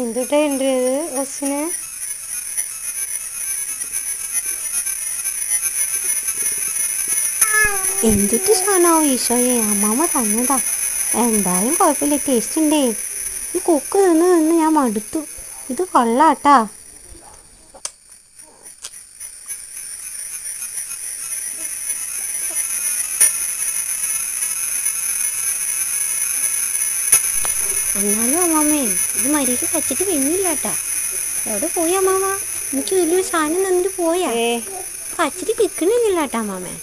എന്തുട്ടാ ഉണ്ട് ബസ്സിന്? എന്തിട്ട് സാധനമാവും ഈശോയെ, അമ്മാമ്മ തന്നതാ. എന്തായാലും കുഴപ്പമില്ല, ടേസ്റ്റ് ഉണ്ടേ. ഈ കൊക്ക് നിന്ന് ഞാൻ മടുത്തു. ഇത് കൊള്ളാട്ടാ. എന്നാലും അമ്മാമ്മേ, ഇത് മര്യാദയ്ക്ക് കച്ചിട്ട് പിന്നില്ലാട്ടാ. എവിടെ പോയി അമ്മാമ്മ? എനിക്ക് വലിയൊരു സാധനം തന്നിട്ട് പോയാ? കച്ചിട്ട് പിക്കണില്ലാട്ടാ അമ്മാമ്മേ.